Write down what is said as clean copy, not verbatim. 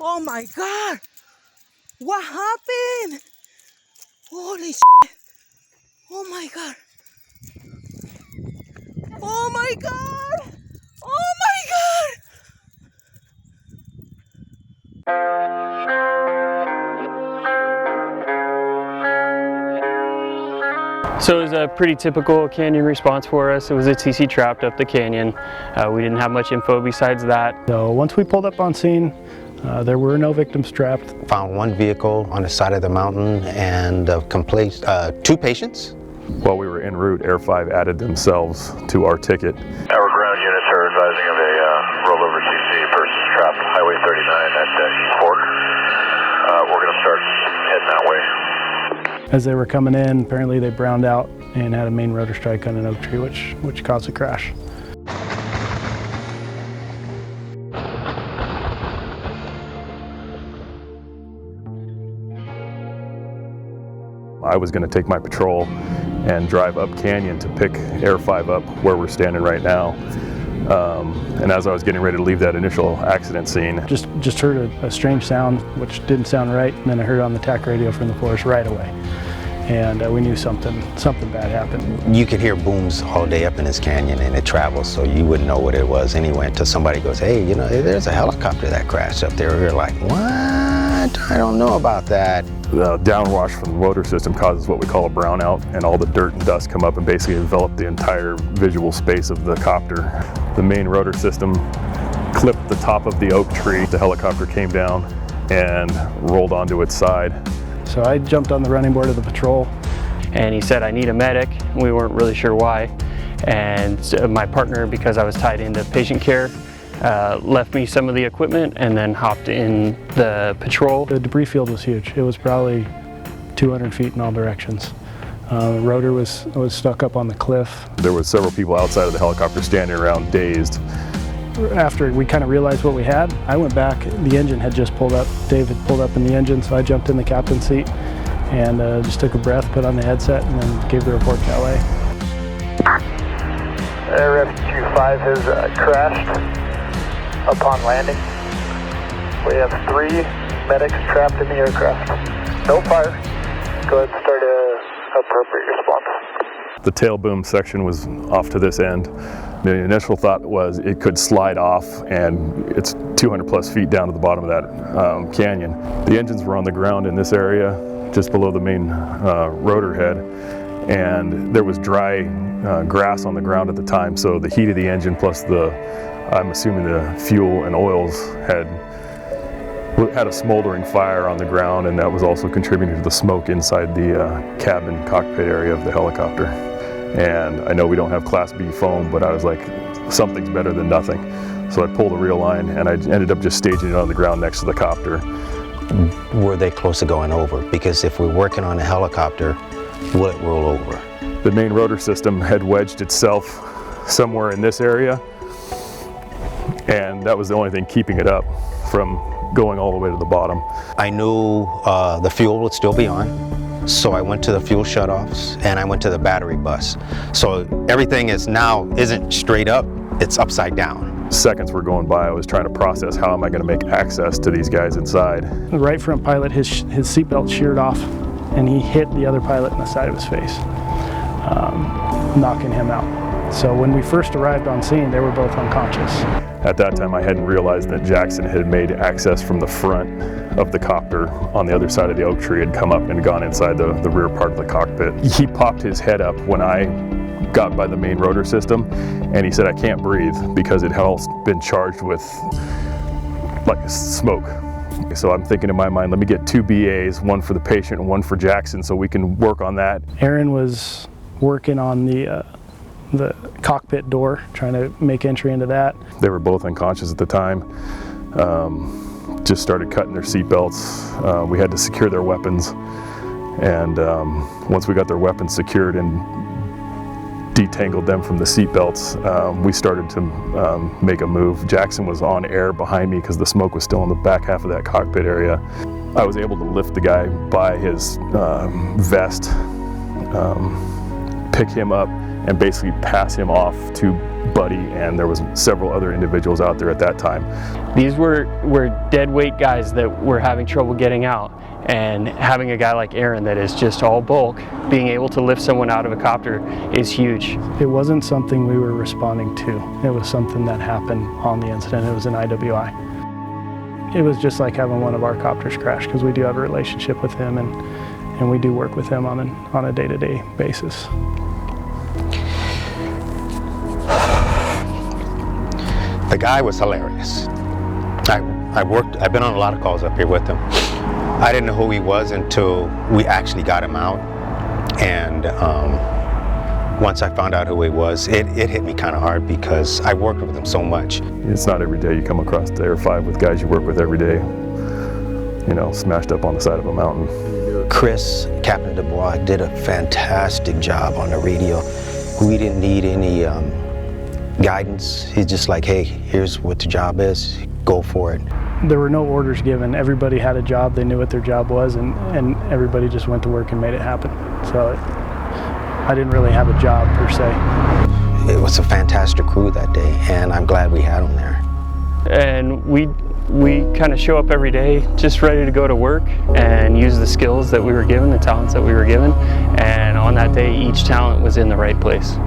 Oh my God! What happened? Holy shit! Oh my God! Oh my God! Oh my God! So it was a pretty typical canyon response for us. It was a TC trapped up the canyon. We didn't have much info besides that. So once we pulled up on scene, there were no victims trapped. Found one vehicle on the side of the mountain and two patients. While we were en route, Air 5 added themselves to our ticket. Our ground units are advising of a rollover TC, persons trapped, Highway 39 at East Fork. We're going to start heading that way. As they were coming in, apparently they browned out and had a main rotor strike on an oak tree, which caused a crash. I was going to take my patrol and drive up canyon to pick Air 5 up where we're standing right now. And as I was getting ready to leave that initial accident scene, Just heard a strange sound, which didn't sound right, and then I heard it on the TAC radio from the forest right away. And we knew something bad happened. You could hear booms all day up in this canyon, and it travels, so you wouldn't know what it was anyway until somebody goes, hey, you know, there's a helicopter that crashed up there. You're like, what? I don't know about that. the downwash from the rotor system causes what we call a brownout, and all the dirt and dust come up and basically envelop the entire visual space of the copter. The main rotor system clipped the top of the oak tree. The helicopter came down and rolled onto its side. So I jumped on the running board of the patrol. And he said, I need a medic. We weren't really sure why. And so my partner, because I was tied into patient care, left me some of the equipment and then hopped in the patrol. The debris field was huge. It was probably 200 feet in all directions. The rotor was stuck up on the cliff. There were several people outside of the helicopter standing around dazed. After we kind of realized what we had, I went back. The engine had just pulled up. Dave had pulled up in the engine, so I jumped in the captain's seat and just took a breath, put on the headset, and then gave the report to LA. Rescue 5 has crashed upon landing. We have 3 medics trapped in the aircraft. No fire. Go ahead and start an appropriate response. The tail boom section was off to this end. The initial thought was it could slide off, and it's 200 plus feet down to the bottom of that canyon. The engines were on the ground in this area, just below the main rotor head, and there was dry grass on the ground at the time, so the heat of the engine plus I'm assuming the fuel and oils had a smoldering fire on the ground, and that was also contributing to the smoke inside the cabin cockpit area of the helicopter. And I know we don't have Class B foam, but I was like, something's better than nothing. So I pulled a reel line, and I ended up just staging it on the ground next to the copter. Were they close to going over? Because if we're working on a helicopter, will it roll over? The main rotor system had wedged itself somewhere in this area, and that was the only thing keeping it up from going all the way to the bottom. I knew the fuel would still be on, so I went to the fuel shutoffs and I went to the battery bus. So everything isn't straight up, it's upside down. Seconds were going by, I was trying to process how am I going to make access to these guys inside. The right front pilot, his seatbelt sheared off, and he hit the other pilot in the side of his face, knocking him out. So when we first arrived on scene, they were both unconscious. At that time, I hadn't realized that Jackson had made access from the front of the copter on the other side of the oak tree, had come up and gone inside the rear part of the cockpit. He popped his head up when I got by the main rotor system, and he said, I can't breathe, because it had all been charged with like smoke. So I'm thinking in my mind, let me get 2 BAs, one for the patient and one for Jackson, so we can work on that. Aaron was working on the cockpit door, trying to make entry into that. They were both unconscious at the time. Just started cutting their seatbelts. We had to secure their weapons, and once we got their weapons secured and detangled them from the seatbelts, we started to make a move. Jackson was on air behind me because the smoke was still in the back half of that cockpit area. I was able to lift the guy by his vest, pick him up, and basically pass him off to Buddy, and there was several other individuals out there at that time. These were dead weight guys that were having trouble getting out, and having a guy like Aaron that is just all bulk, being able to lift someone out of a copter is huge. It wasn't something we were responding to. It was something that happened on the incident. It was an IWI. It was just like having one of our copters crash, because we do have a relationship with him, and we do work with him on a day-to-day basis. The guy was hilarious. I've been on a lot of calls up here with him. I didn't know who he was until we actually got him out. And once I found out who he was, it hit me kind of hard because I worked with him so much. It's not every day you come across the Air 5 with guys you work with every day, you know, smashed up on the side of a mountain. Chris, Captain Dubois, did a fantastic job on the radio. We didn't need any guidance. He's just like, hey, here's what the job is, go for it. There were no orders given. Everybody had a job, they knew what their job was, and everybody just went to work and made it happen. So I didn't really have a job per se. It was a fantastic crew that day, and I'm glad we had them there. And we kind of show up every day just ready to go to work and use the skills that we were given, the talents that we were given, and on that day each talent was in the right place.